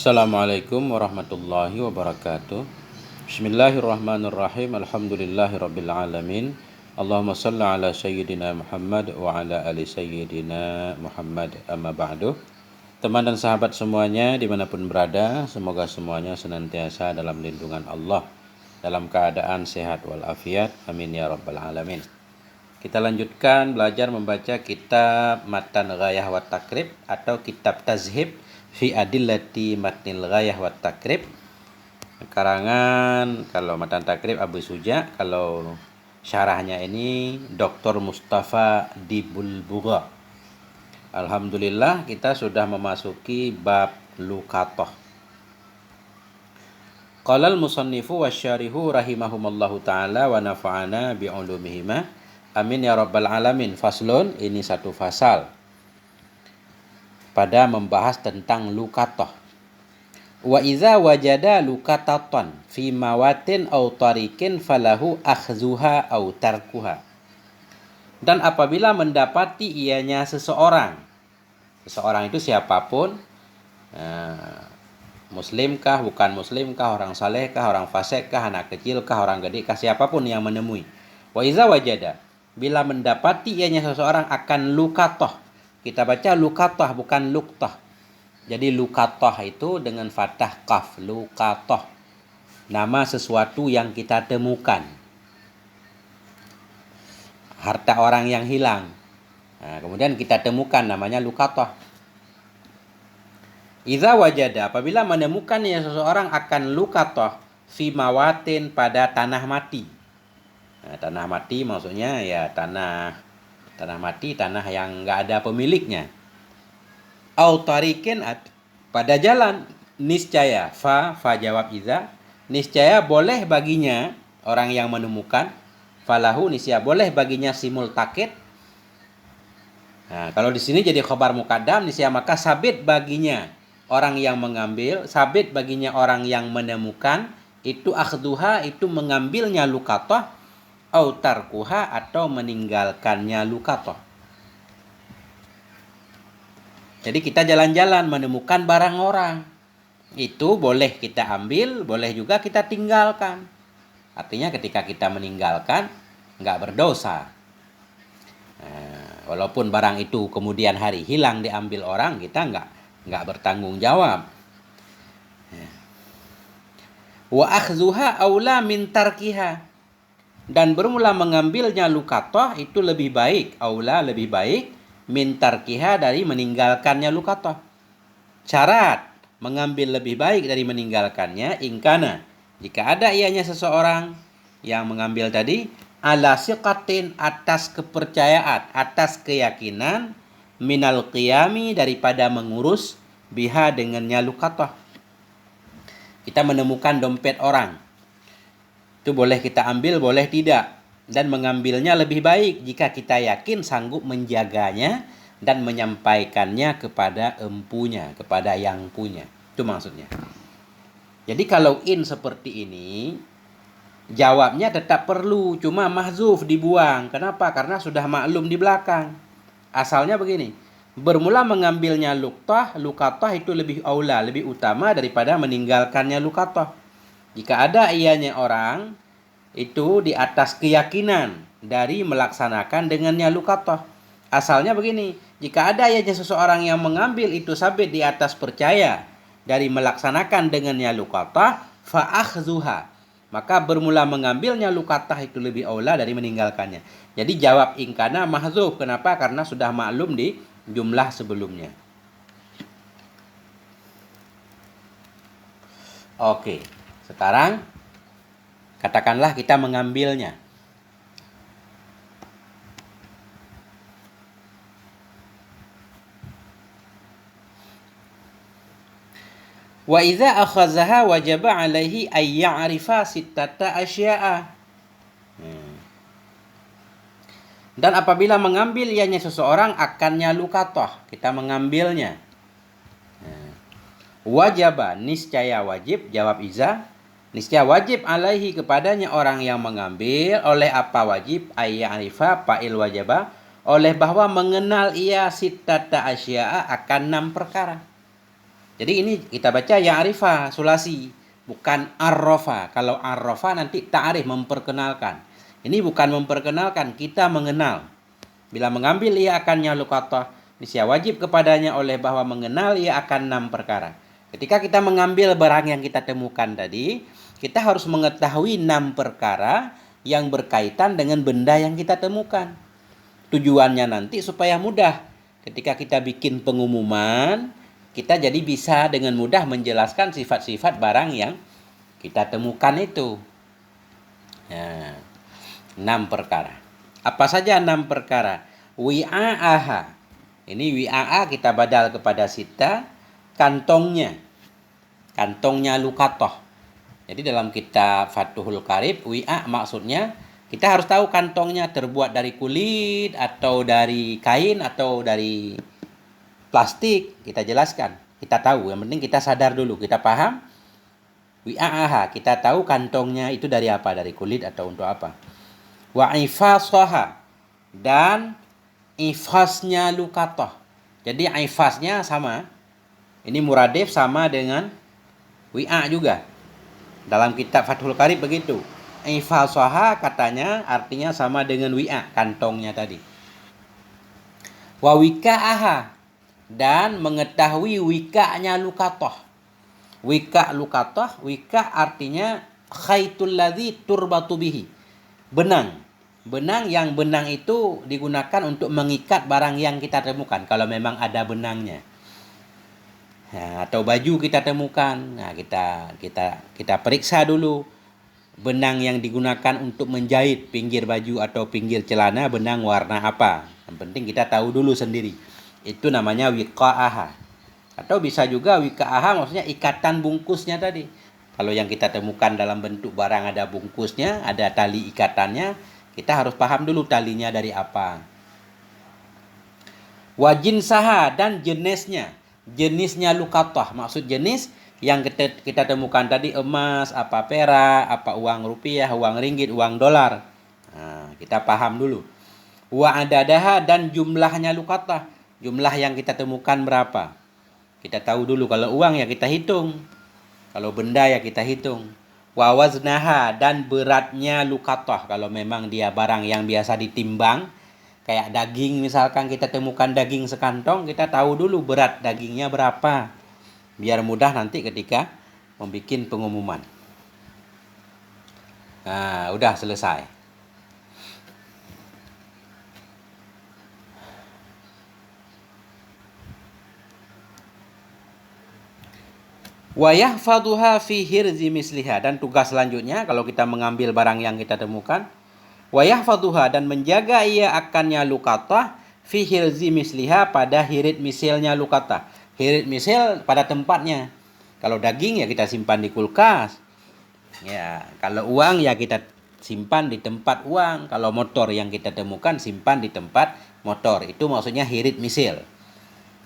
Assalamualaikum warahmatullahi wabarakatuh. Bismillahirrahmanirrahim. Alhamdulillahirabbil alamin. Allahumma shalli ala sayyidina Muhammad wa ala ali sayyidina Muhammad, amma ba'du. Teman dan sahabat semuanya dimanapun berada, semoga semuanya senantiasa dalam lindungan Allah, dalam keadaan sehat walafiat. Amin ya rabbal alamin. Kita lanjutkan belajar membaca kitab Matan Ghayah wa Takrib atau kitab Tazhib fi Adillati Matnil Ghayah wa Takrib, karangan kalau Matan Takrib Abu Suja, kalau syarahnya ini Dr. Mustafa Dibulbugha. Alhamdulillah kita sudah memasuki bab lukatoh. Qala al-musannifu wasyarihu rahimahumallahu ta'ala wa nafa'ana bi'ulumihima. Amin ya rabbal alamin. Faslun, ini satu fasal pada membahas tentang lukatoh. Wa iza wajada lukataton fi mawatin aw tarikin falahu akhzuha aw tarkuha. Dan apabila mendapati ianya seseorang itu siapapun, muslimkah, bukan muslimkah, orang salehkah, orang fasekkah, anak kecilkah, orang gedekah, siapapun yang menemui. Wa iza wajada, bila mendapati ianya seseorang akan lukatoh. Kita baca lukatoh bukan luktoh. Jadi lukatoh itu dengan fathah qaf, lukatoh. Nama sesuatu yang kita temukan. Harta orang yang hilang. Nah, kemudian kita temukan, namanya lukatoh. Idza wajada, apabila menemukan ya seseorang akan lukatoh fi mawatin, pada tanah mati. Nah, tanah mati maksudnya ya tanah mati, tanah yang nggak ada pemiliknya. Au tarikin, pada jalan, niscaya, fa jawab iza, niscaya boleh baginya orang yang menemukan, falahu niscaya boleh baginya simultakid. Nah, kalau di sini jadi khabar muqaddam, niscaya maka sabit baginya orang yang mengambil, sabit baginya orang yang menemukan, itu akhduha, itu mengambilnya lukatoh, au tarkuha, atau meninggalkannya lukatoh. Jadi kita jalan-jalan menemukan barang orang, itu boleh kita ambil, boleh juga kita tinggalkan. Artinya ketika kita meninggalkan nggak berdosa. Walaupun barang itu kemudian hari hilang diambil orang, kita nggak bertanggung jawab. Wa akhzuha aula min tarkiha, dan bermula mengambilnya lukatoh itu lebih baik, aula lebih baik, min tarkiha dari meninggalkannya lukatoh. Syarat mengambil lebih baik dari meninggalkannya, ingkana, jika ada ianya seseorang yang mengambil tadi, ala siqatin, atas kepercayaan, atas keyakinan, minal qiyami, daripada mengurus, biha dengannya lukatoh. Kita menemukan dompet orang, itu boleh kita ambil, boleh tidak. Dan mengambilnya lebih baik jika kita yakin sanggup menjaganya dan menyampaikannya kepada empunya, kepada yang punya. Itu maksudnya. Jadi kalau in seperti ini, jawabnya tetap perlu, cuma mahzuf, dibuang. Kenapa? Karena sudah maklum di belakang. Asalnya begini, bermula mengambilnya lukatoh itu lebih aula, lebih utama daripada meninggalkannya lukatoh. Jika ada ianya orang, itu di atas keyakinan dari melaksanakan dengannya lukatoh. Asalnya begini, jika ada ianya seseorang yang mengambil itu sabit di atas percaya dari melaksanakan dengannya lukatoh, fa akhzuha, maka bermula mengambilnya lukatoh itu lebih aula dari meninggalkannya. Jadi jawab ingkana mahzuf. Kenapa? Karena sudah maklum di jumlah sebelumnya. Oke, sekarang katakanlah kita mengambilnya. Wa idza akhazaha wajaba alaihi ay ya'rifa sittata asya'a. Dan apabila mengambil ianya seseorang akannya lukatoh, kita mengambilnya. Wajaba, niscaya wajib, jawab iza, niscaya wajib alaihi kepadanya orang yang mengambil, oleh apa wajib, ayya'rifa fa'il wajaba, oleh bahwa mengenal ia sittata asya'a akan 6 perkara. Jadi ini kita baca ya'rifa sulasi, bukan arrafa. Kalau arrafa nanti ta'rif, memperkenalkan. Ini bukan memperkenalkan, kita mengenal. Bila mengambil ia akannya luqatah, niscaya wajib kepadanya oleh bahwa mengenal ia akan 6 perkara. Ketika kita mengambil barang yang kita temukan tadi, kita harus mengetahui 6 perkara yang berkaitan dengan benda yang kita temukan. Tujuannya nanti supaya mudah. Ketika kita bikin pengumuman, kita jadi bisa dengan mudah menjelaskan sifat-sifat barang yang kita temukan itu. Nah, 6 perkara. Apa saja 6 perkara? Wi'a'aha. Ini wi'a'a kita badal kepada sita, kantongnya. Kantongnya luqatah. Jadi dalam kitab Fathul Qarib, wi'a maksudnya kita harus tahu kantongnya terbuat dari kulit atau dari kain atau dari plastik. Kita jelaskan, kita tahu. Yang penting kita sadar dulu, kita paham. Wi'a'aha, kita tahu kantongnya itu dari apa, dari kulit atau untuk apa. Wa ifasaha, dan ifasnya luqatah. Jadi ifasnya sama. Ini muradif sama dengan wi'a juga. Dalam kitab Fathul Qarib begitu. Ifasaha katanya artinya sama dengan wi'a, kantongnya tadi. Wa wika'aha, dan mengetahui wika'nya luqatah. Wika' luqatah, wika' artinya khaitul ladzi turbatu bihi. Benang. Benang itu digunakan untuk mengikat barang yang kita temukan kalau memang ada benangnya. Nah, atau baju kita temukan. Nah, kita periksa dulu benang yang digunakan untuk menjahit pinggir baju atau pinggir celana, benang warna apa. Yang penting kita tahu dulu sendiri. Itu namanya wiqa'aha. Atau bisa juga wiqa'aha maksudnya ikatan bungkusnya tadi. Kalau yang kita temukan dalam bentuk barang ada bungkusnya, ada tali ikatannya, kita harus paham dulu talinya dari apa. Wajin saha, dan jenisnya. Jenisnya luqatah, maksud jenis yang kita temukan tadi, emas, apa perak, apa uang rupiah, uang ringgit, uang dolar. Nah, kita paham dulu. Wa adadaha, dan jumlahnya luqatah. Jumlah yang kita temukan berapa. Kita tahu dulu, kalau uang ya kita hitung. Kalau benda ya kita hitung. Wa waznaha, dan beratnya luqatah. Kalau memang dia barang yang biasa ditimbang, kayak daging misalkan kita temukan daging sekantong, kita tahu dulu berat dagingnya berapa. Biar mudah nanti ketika membuat pengumuman. Nah, udah selesai. Wa yahfaduha fi hirzi misliha, dan tugas selanjutnya kalau kita mengambil barang yang kita temukan, wa yahfaduha, dan menjaga ia akannya luqatah fi hirzi misliha, pada hirit misilnya luqatah. Hirit misil pada tempatnya. Kalau daging ya kita simpan di kulkas. Ya, kalau uang ya kita simpan di tempat uang. Kalau motor yang kita temukan simpan di tempat motor. Itu maksudnya hirit misil.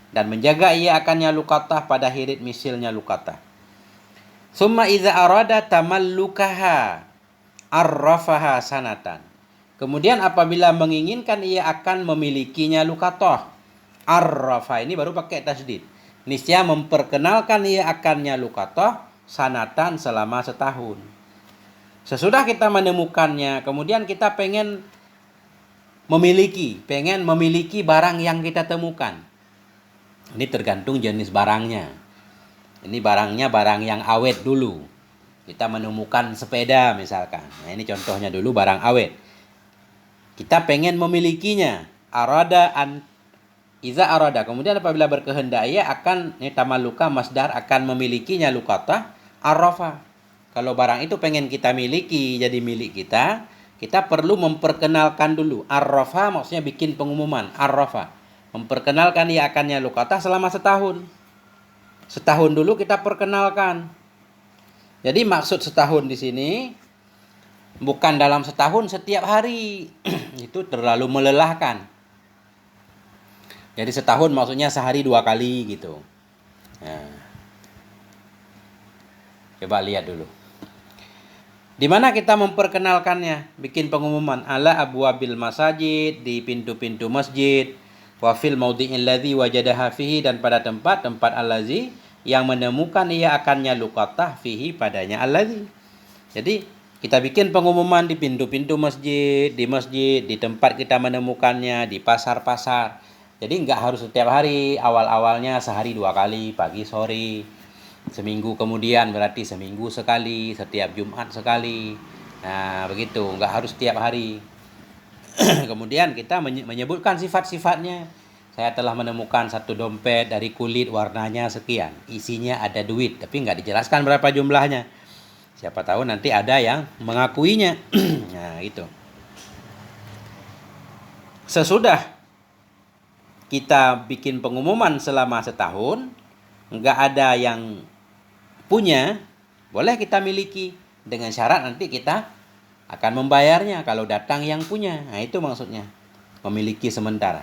Dan menjaga ia akannya luqatah pada hirit misilnya luqatah. Summa idza arada tamallukaha arrafaha sanatan. Kemudian apabila menginginkan ia akan memilikinya luqatah. Arrafa ini baru pakai tasdid. Niscaya memperkenalkan ia akannya luqatah sanatan, selama setahun. Sesudah kita menemukannya, kemudian kita pengen memiliki barang yang kita temukan. Ini tergantung jenis barangnya. Ini barangnya barang yang awet dulu. Kita menemukan sepeda misalkan. Nah, ini contohnya dulu barang awet. Kita pengen memilikinya. Iza arada. Kemudian apabila berkehendak ia akan, ini tamalluka masdar, akan memilikinya luqatah arrafa. Kalau barang itu pengen kita miliki jadi milik kita perlu memperkenalkan dulu. Arrafa maksudnya bikin pengumuman. Arrafa. Memperkenalkan ia akannya luqatah selama setahun. Setahun dulu kita perkenalkan. Jadi maksud setahun di sini bukan dalam setahun setiap hari. Itu terlalu melelahkan. Jadi setahun maksudnya sehari 2 kali gitu. Nah. Coba lihat dulu. Di mana kita memperkenalkannya? Bikin pengumuman ala abwabil masajid, di pintu-pintu masjid. Wa fil maudhi'il ladzi wajadaha fihi, dan pada tempat allazi yang menemukan ia akannya luqatah fihi padanya alladzi. Jadi kita bikin pengumuman di pintu-pintu masjid, di tempat kita menemukannya, di pasar-pasar. Jadi nggak harus setiap hari, awal-awalnya sehari 2 kali, pagi sore. Seminggu kemudian berarti seminggu sekali, setiap Jumat sekali. Nah, begitu, nggak harus setiap hari. Kemudian kita menyebutkan sifat-sifatnya. Saya telah menemukan satu dompet dari kulit warnanya sekian. Isinya ada duit, tapi nggak dijelaskan berapa jumlahnya. Siapa tahu nanti ada yang mengakuinya. Nah, itu. Sesudah kita bikin pengumuman selama setahun, nggak ada yang punya, boleh kita miliki. Dengan syarat nanti kita akan membayarnya kalau datang yang punya. Nah, itu maksudnya. Memiliki sementara.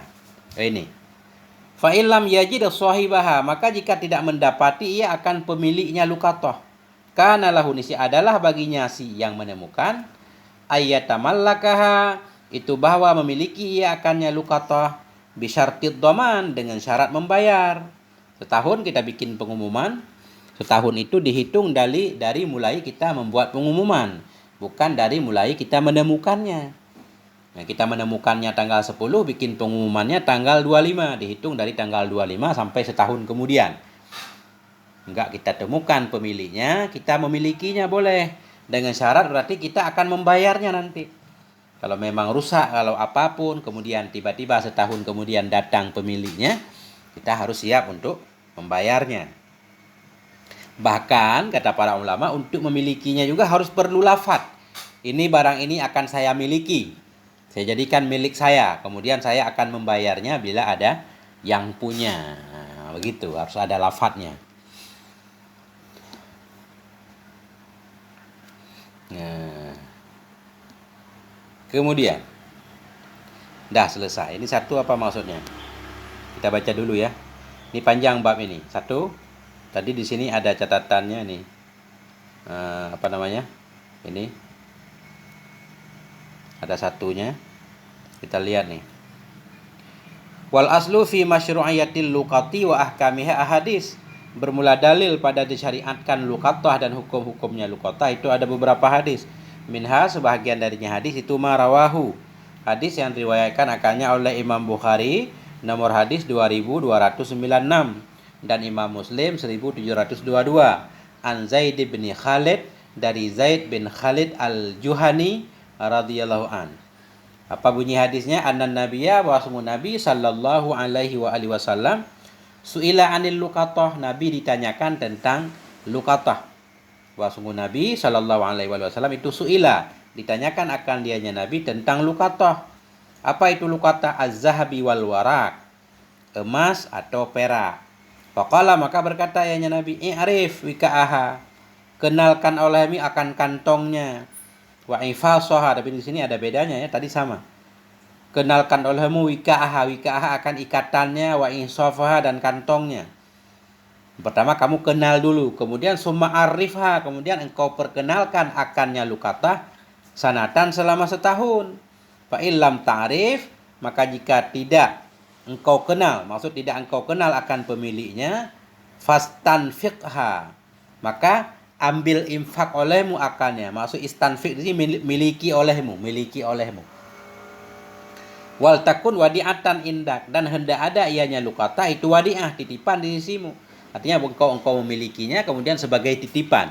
Ini. Fa'ilam yajid sahibaha, maka jika tidak mendapati ia akan pemiliknya luqatah. Kana lahu nisi adalah baginya si yang menemukan ayatamallakaha, itu bahwa memiliki ia akannya luqatah bisyartid dhaman, dengan syarat membayar. Setahun kita bikin pengumuman, setahun itu dihitung dari mulai kita membuat pengumuman, bukan dari mulai kita menemukannya. Nah, kita menemukannya tanggal 10, bikin pengumumannya tanggal 25, dihitung dari tanggal 25 sampai setahun kemudian. Enggak, kita temukan pemiliknya, kita memilikinya boleh. Dengan syarat berarti kita akan membayarnya nanti. Kalau memang rusak, kalau apapun, kemudian tiba-tiba setahun kemudian datang pemiliknya, kita harus siap untuk membayarnya. Bahkan, kata para ulama, untuk memilikinya juga harus perlu lafadz. Ini barang ini akan saya miliki. Saya jadikan milik saya, kemudian saya akan membayarnya bila ada yang punya. Nah, begitu, harus ada lafadznya. Nah, kemudian, dah selesai. Ini satu apa maksudnya? Kita baca dulu ya. Ini panjang bab ini. Satu, tadi di sini ada catatannya nih. Apa namanya? Ini. Ada satunya. Kita lihat nih. Wal aslu fi masyru'iyatil luqati wa ahkamiha ahadis. Bermula dalil pada disyariatkan luqatah dan hukum-hukumnya luqatah itu ada beberapa hadis. Minha, sebahagian darinya hadis itu marawahu. Hadis yang diriwayatkan akannya oleh Imam Bukhari nomor hadis 2296 dan Imam Muslim 1722. An Zaid bin Khalid, dari Zaid bin Khalid al-Juhani radhiyallahu an. Apa bunyi hadisnya? Anna nabiyya wa Nabi sallallahu alaihi wa alihi wasallam suila anil luqatah, Nabi ditanyakan tentang luqatah. Wa Nabi sallallahu alaihi wasallam itu suila, ditanyakan akan dianya Nabi tentang luqatah. Apa itu luqatah? Az-zahabi wal warak, emas atau perak. Faqala, maka berkata ianya Nabi, i'rif wika'aha, kenalkan olehmi akan kantongnya. Wa ifasaha, tapi di sini ada bedanya ya, tadi sama. Kenalkan olehmu wika'aha, wika'aha akan ikatannya, wa insafaha dan kantongnya. Pertama kamu kenal dulu, kemudian summa arifha, kemudian engkau perkenalkan akannya luqatah sanatan selama setahun. Fa illam ta'rif, maka jika tidak engkau kenal, maksud tidak engkau kenal akan pemiliknya, fastanfiqha, maka ambil infak olehmu akannya. Maksud istanfiq ini miliki olehmu. Wal takun wadi'atan indak, dan hendak ada ianya luqatah itu wadi'ah, titipan di sisimu. Artinya engkau memilikinya kemudian sebagai titipan.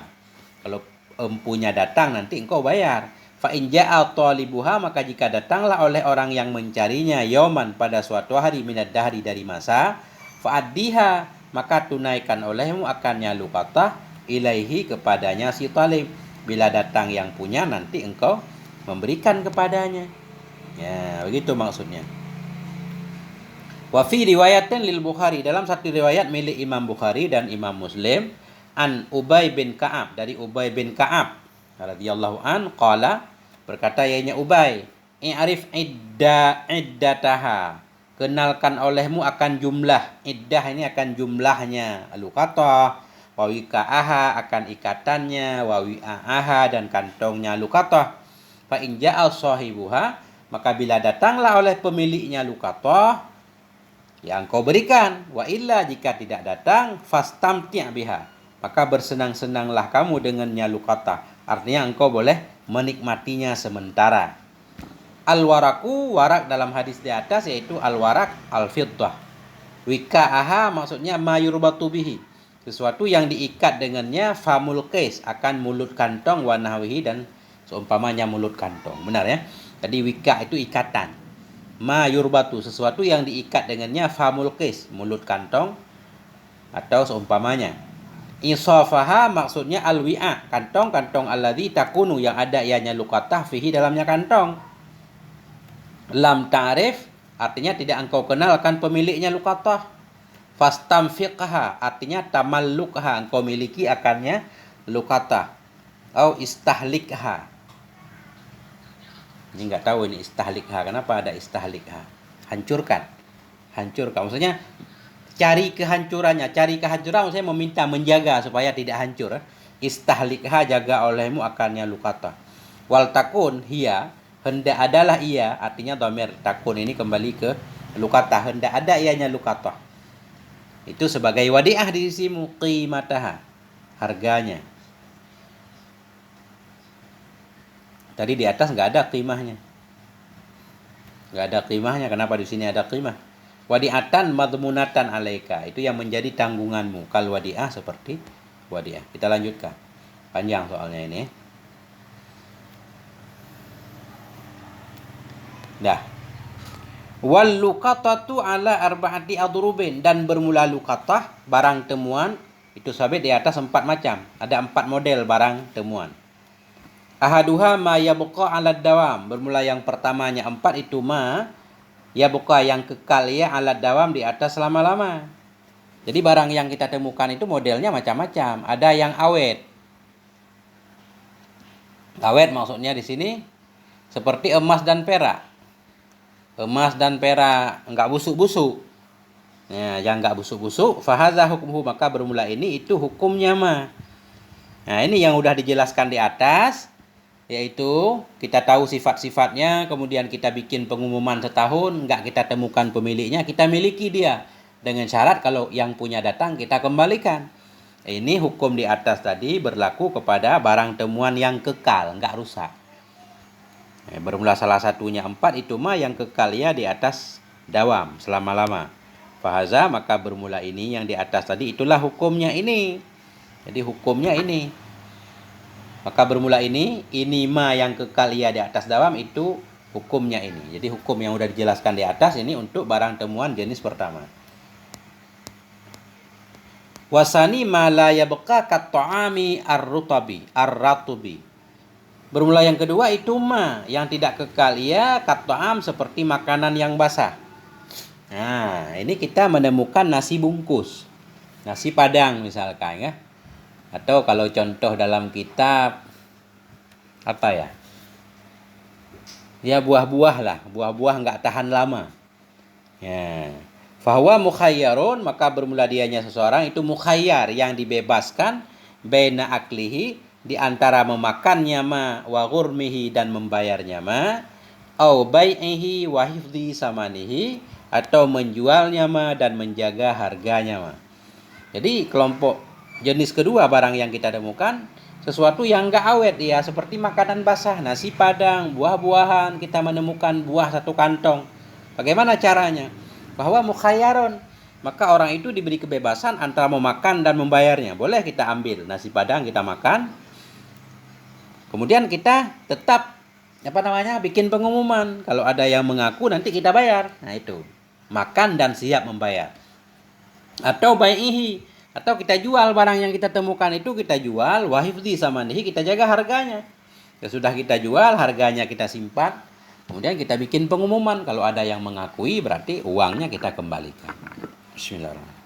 Kalau empunya datang nanti engkau bayar. Fa in ja'a talibuha, maka jika datanglah oleh orang yang mencarinya yauman, pada suatu hari, minad dahri, dari masa, fa addiha, maka tunaikan olehmu akannya luqatah ilaihi, kepadanya si talib. Bila datang yang punya nanti engkau memberikan kepadanya. Ya, begitu maksudnya. Wa fi riwayatin lil Bukhari, dalam satu riwayat milik Imam Bukhari dan Imam Muslim, an Ubay bin Ka'ab, dari Ubay bin Ka'ab radhiyallahu an, qala, berkata ianya Ubay, i'rif iddataha, kenalkan olehmu akan jumlah. Iddah ini akan jumlahnya luqatah. Wa wika'aha, akan ikatannya. Wa wi'aha, dan kantongnya luqatah. Fa in ja'a sahibuha, maka bila datanglah oleh pemiliknya luqatah, ya engkau berikan. Wa illa, jika tidak datang, fastamti' biha, maka bersenang-senanglah kamu dengannya luqatah. Artinya engkau boleh menikmatinya sementara. Al-waraku, warak dalam hadis di atas yaitu al-warak al-fiddah. Wika'aha maksudnya ma yurbatu bihi, sesuatu yang diikat dengannya, famul qais, akan mulut kantong, wa nahwihi, dan seumpamanya mulut kantong. Benar ya? Tadi wika itu ikatan. Ma yurbatu, sesuatu yang diikat dengannya, famul qais, mulut kantong atau seumpamanya. Isafaha maksudnya al-wi'a, kantong-kantong alladzi takunu, yang ada ianya luqatah fihi, dalamnya kantong. Lam ta'rif artinya tidak engkau kenalkan pemiliknya luqatah. Fastamfiqha artinya tamallukha, engkau miliki akannya luqatah. Au istahlikha. Ini enggak tahu ini istahlikha, kenapa ada istahlikha? Hancurkan. Hancurkan. Maksudnya cari kehancurannya. Cari kehancuran maksudnya meminta, menjaga supaya tidak hancur. Istahlikha, jaga olehmu akannya luqatah. Wal takun hiya, hendak adalah ia, artinya dhamir takun ini kembali ke luqatah, hendak ada ianya luqatah. Itu sebagai wadi'ah di sisimu, qimataha, harganya. Tadi di atas nggak ada qimahnya. Nggak ada qimahnya, kenapa di sini ada qimah? Wadi'atan madmunatan alaika, itu yang menjadi tanggunganmu. Kal wadi'ah, seperti wadi'ah. Kita lanjutkan. Panjang soalnya ini. Dah. Wal luqatatu ala arba'ati adrubin, dan bermula luqatah barang temuan itu sabit di atas 4 macam. Ada 4 model barang temuan. Ahaduha ma yabqa 'ala dawam, bermula yang pertamanya 4 itu ma yabqa, yang kekal ya, 'ala dawam, di atas selama-lama. Jadi barang yang kita temukan itu modelnya macam-macam. Ada yang awet. Awet maksudnya di sini seperti emas dan perak. Emas dan perak enggak busuk-busuk. Nah, yang enggak busuk-busuk, fahadza hukmuhu, maka bermula ini itu hukumnya mah. Nah, ini yang udah dijelaskan di atas, yaitu kita tahu sifat-sifatnya, kemudian kita bikin pengumuman setahun, enggak kita temukan pemiliknya, kita miliki dia. Dengan syarat kalau yang punya datang kita kembalikan. Ini hukum di atas tadi berlaku kepada barang temuan yang kekal, enggak rusak. Bermula salah satunya 4 itu mah yang kekal ya, di atas dawam selama-lama. Fahaza, maka bermula ini yang di atas tadi, itulah hukumnya ini. Jadi hukumnya ini. Maka bermula ini mah yang kekal ya di atas dawam, itu hukumnya ini. Jadi hukum yang sudah dijelaskan di atas ini untuk barang temuan jenis pertama. Wasani ma la yabqa kat ta'ami ar-ratubi. Bermula yang kedua itu ma, yang tidak kekal ya, kat ta'am, seperti makanan yang basah. Nah, ini kita menemukan nasi bungkus, nasi padang misalkan ya. Atau kalau contoh dalam kitab apa ya? Ya buah-buah lah, buah-buah enggak tahan lama. Ya. Fahuwa mukhayyarun, maka bermula dianya seseorang itu mukhayyar, yang dibebaskan, baina aklihi, di antara memakannya ma, wa ghurmihi, dan membayarnya ma, au bai'ihi wa hifdhi samanihi, atau menjualnya ma dan menjaga harganya ma. Jadi kelompok jenis kedua barang yang kita temukan sesuatu yang enggak awet ya, seperti makanan basah, nasi padang, buah-buahan, kita menemukan buah 1 kantong. Bagaimana caranya? Bahwa mukhayyarun, maka orang itu diberi kebebasan antara memakan dan membayarnya. Boleh kita ambil nasi padang, kita makan, kemudian kita tetap bikin pengumuman. Kalau ada yang mengaku nanti kita bayar. Nah itu, makan dan siap membayar. Atau bai'ihi, atau kita jual barang yang kita temukan itu, kita jual, wa hifdhi samanihi, kita jaga harganya. Ya sudah kita jual, harganya kita simpan, kemudian kita bikin pengumuman. Kalau ada yang mengakui berarti uangnya kita kembalikan. Bismillahirrahmanirrahim.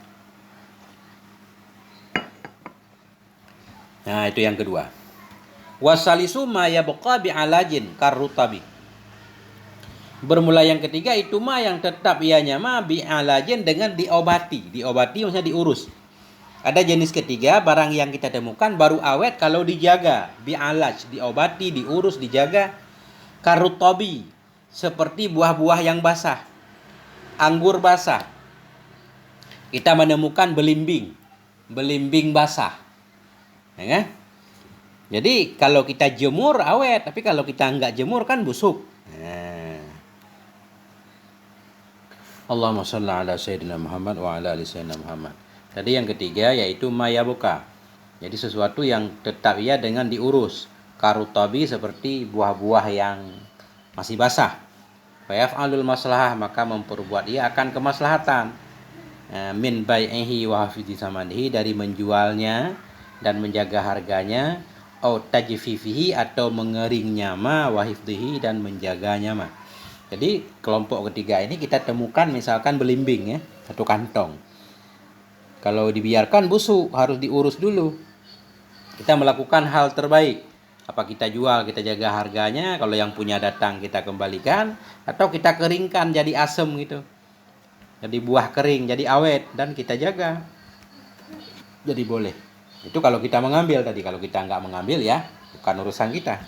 Nah itu yang kedua. Wasalisu ma yabqa bi'alajin karrutabi. Bermula yang ketiga itu ma yang tetap ianya ma bi'alajin, dengan diobati. Diobati maksudnya diurus. Ada jenis ketiga, barang yang kita temukan baru awet kalau dijaga. Bi'alaj, diobati, diurus, dijaga. Karrutabi, seperti buah-buah yang basah. Anggur basah. kita menemukan belimbing basah, ya kan? Jadi kalau kita jemur awet, tapi kalau kita nggak jemur kan busuk. Nah. Allahumma shalli ala sayyidina Muhammad wa ala ali sayyidina Muhammad. Tadi yang ketiga yaitu mayabuka. Jadi sesuatu yang tetap ya dengan diurus. Karutabi seperti buah-buah yang masih basah. Fayaf'alul maslahah, maka memperbuat ia akan kemaslahatan. Min bai'ihi wa hafidhi samanihi, dari menjualnya dan menjaga harganya, au tajfifihi, atau mengeringnya ma, wa hifdhihi, dan menjaganya ma. Jadi kelompok ketiga ini kita temukan misalkan belimbing ya, satu kantong. Kalau dibiarkan busuk, harus diurus dulu. Kita melakukan hal terbaik. Apa kita jual, kita jaga harganya, kalau yang punya datang kita kembalikan, atau kita keringkan jadi asem gitu. Jadi buah kering, jadi awet, dan kita jaga. Jadi boleh. Itu kalau kita mengambil tadi. Kalau kita nggak mengambil ya, bukan urusan kita.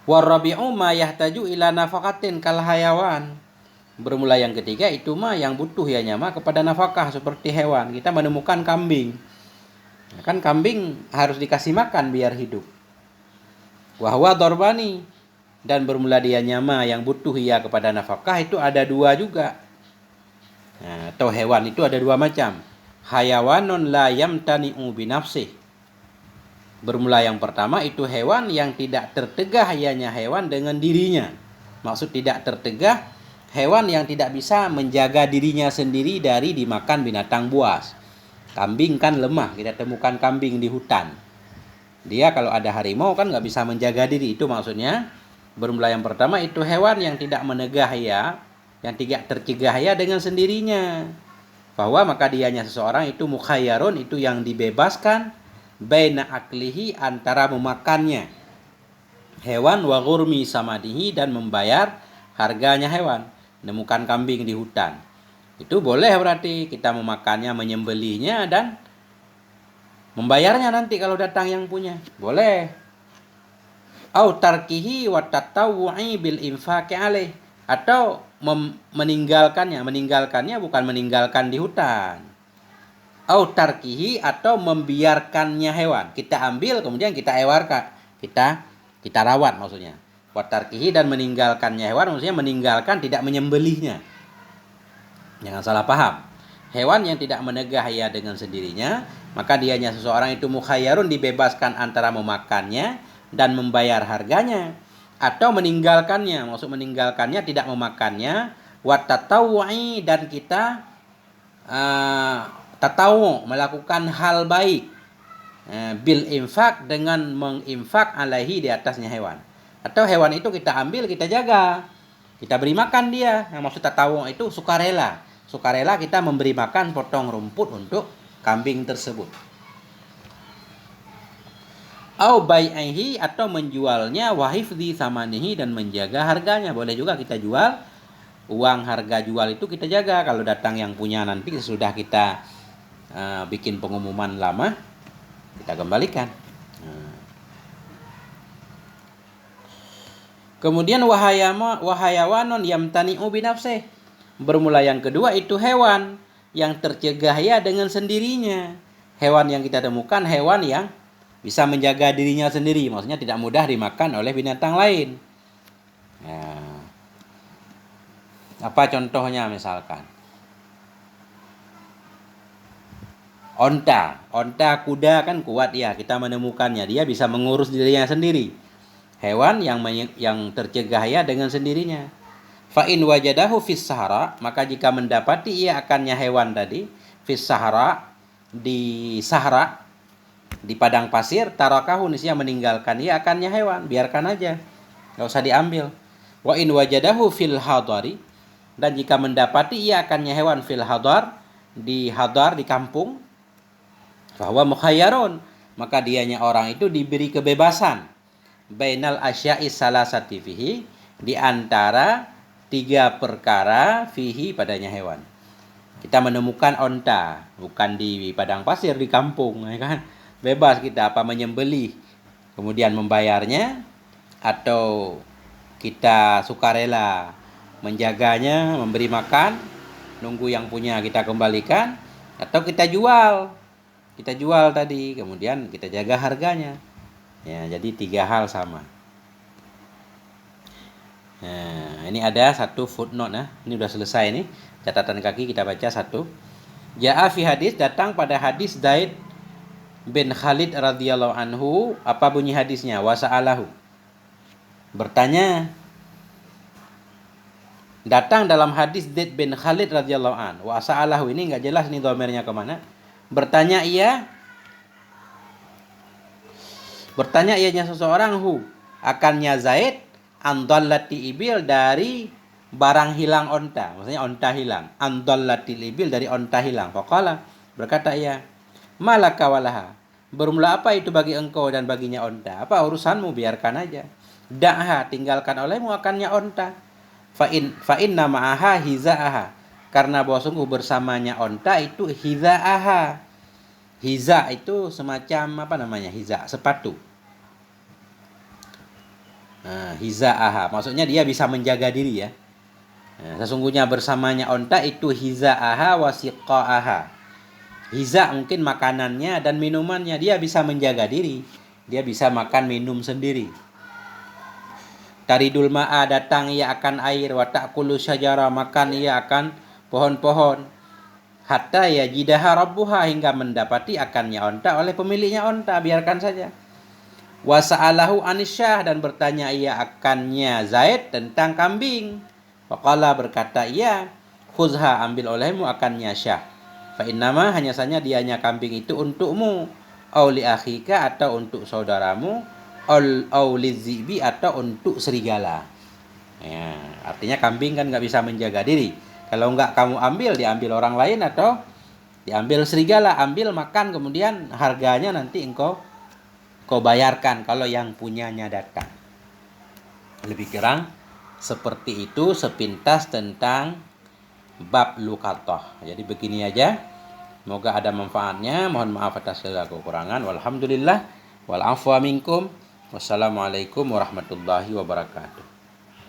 Warabi'u ma yahtaju ila nafaqatin kal hayawan. Bermula yang ketiga itu mah yang butuh ya nyama kepada nafkah seperti hewan. Kita menemukan kambing. Kan kambing harus dikasih makan biar hidup. Wahwa dorbani, dan bermula dia nyama yang butuh ya kepada nafkah itu ada dua juga. Nah, atau hewan itu ada dua macam. Hayawanun la yamtani'u binafsih. Bermula yang pertama itu hewan yang tidak tertegah ianya hewan dengan dirinya. Maksud tidak tertegah, hewan yang tidak bisa menjaga dirinya sendiri dari dimakan binatang buas. Kambing kan lemah, kita temukan kambing di hutan. Dia kalau ada harimau kan nggak bisa menjaga diri, itu maksudnya. Bermula yang pertama itu hewan yang tidak menegah ya, yang tidak tercegah ya dengan sendirinya. Bahwa maka dianya seseorang itu mukhayyarun, itu yang dibebaskan, baina aklihi, antara memakannya hewan, wa ghurmi samadihi, dan membayar harganya hewan. Menemukan kambing di hutan, itu boleh berarti kita memakannya, menyembelihnya, dan membayarnya nanti kalau datang yang punya. Boleh. Au tarkihi wa tatawwu'i bil infaqi alaih, atau meninggalkannya bukan meninggalkan di hutan. Au tarkihi, atau membiarkannya hewan. Kita ambil kemudian kita ewarkan, kita rawat maksudnya. Wa tarkihi, dan meninggalkannya hewan maksudnya meninggalkan, tidak menyembelihnya. Jangan salah paham. Hewan yang tidak menegah ya dengan sendirinya, maka dianya seseorang itu mukhayyarun, dibebaskan antara memakannya dan membayar harganya, atau meninggalkannya. Maksud meninggalkannya tidak memakannya, wa tatawwu'i, dan kita tatawu, melakukan hal baik, bil infak, dengan menginfak alaihi, di atasnya hewan. Atau hewan itu kita ambil, kita jaga, kita beri makan dia. Maksud tatawu itu sukarela. Sukarela kita memberi makan potong rumput untuk kambing tersebut. Au bai'ihi, atau menjualnya, wa hifdhi samanihi, dan menjaga harganya. Boleh juga kita jual, uang harga jual itu kita jaga. Kalau datang yang punya nanti sudah kita bikin pengumuman lama, kita kembalikan. Kemudian wahayawanun yamtani'u binafsih. Bermula yang kedua itu hewan yang tercegah ya dengan sendirinya. Hewan yang kita temukan hewan yang bisa menjaga dirinya sendiri, maksudnya tidak mudah dimakan oleh binatang lain. Nah, apa contohnya misalkan? Onta kuda kan kuat ya, kita menemukannya, dia bisa mengurus dirinya sendiri. Hewan yang tercegah ya dengan sendirinya. Fa in wajadahu fis sahara, maka jika mendapati ia akannya hewan tadi fis sahara, di sahara, di padang pasir, tarakahu, niscaya meninggalkan ia akannya hewan, biarkan aja, enggak usah diambil. Wa in wajadahu fil hadari, dan jika mendapati ia akannya hewan fil hadar, di kampung, bahwa mukhayyarun, maka dianya orang itu diberi kebebasan, bainal asya'i salasati fihi, di antara tiga perkara fihi, padanya hewan. Kita menemukan onta, bukan di padang pasir, di kampung, ya kan? Bebas kita apa menyembelih, kemudian membayarnya, atau kita sukarela menjaganya, memberi makan, nunggu yang punya kita kembalikan, atau kita jual. Kita jual tadi, kemudian kita jaga harganya. Ya, jadi 3 hal sama. Nah, ini ada satu footnote nah. Ini udah selesai nih. Catatan kaki kita baca satu. Ja'a fi hadis, datang pada hadis Zaid bin Khalid radhiyallahu anhu. Apa bunyi hadisnya? Wa sa'alahu. Bertanya. Datang dalam hadis Zaid bin Khalid radhiyallahu anhu. Wa sa'alahu, ini enggak jelas nih dhamirnya kemana. Bertanya ianya seseorang akannya Zaid andallati ibil, dari barang hilang onta, maksudnya onta hilang. Andallati ibil, dari onta hilang. Faqala, berkata ia, malaka walaha, bermula apa itu bagi engkau dan baginya onta? Apa urusanmu, biarkan aja. Da'ha, tinggalkan olehmu akannya onta. Fa inna ma'aha hiza'aha, karena bahwa sungguh bersamanya onta itu hiza'aha. Hiza itu semacam apa namanya? Hiza, sepatu. Nah, hiza'aha, maksudnya dia bisa menjaga diri ya. Nah, sesungguhnya bersamanya onta itu hiza'aha wasiqa'aha. Hiza mungkin makanannya dan minumannya, dia bisa menjaga diri. Dia bisa makan minum sendiri. Taridul ma'a, datang ia akan air, wa ta'kulu syajara, makan ia akan pohon-pohon. Hatta yajidaha rabbuha, hingga mendapati akannya onta oleh pemiliknya onta, biarkan saja. Wa sa'alahu anisyah, dan bertanya ia akannya Zaid tentang kambing. Faqala, berkata ia, khuzha, ambil olehmu akannya syah. Fa innama, hanya saja dianya kambing itu untukmu, au li akhika, atau untuk saudaramu, au lizibi, atau untuk serigala. Ya, artinya kambing kan nggak bisa menjaga diri. Kalau nggak kamu ambil, diambil orang lain atau diambil serigala. Ambil, makan, kemudian harganya nanti kau bayarkan kalau yang punyanya datang. Lebih kurang seperti itu sepintas tentang bab luqathah. Jadi begini aja. Semoga ada manfaatnya. Mohon maaf atas segala kekurangan. Walhamdulillah wal afwa minkum. Wassalamualaikum warahmatullahi wabarakatuh.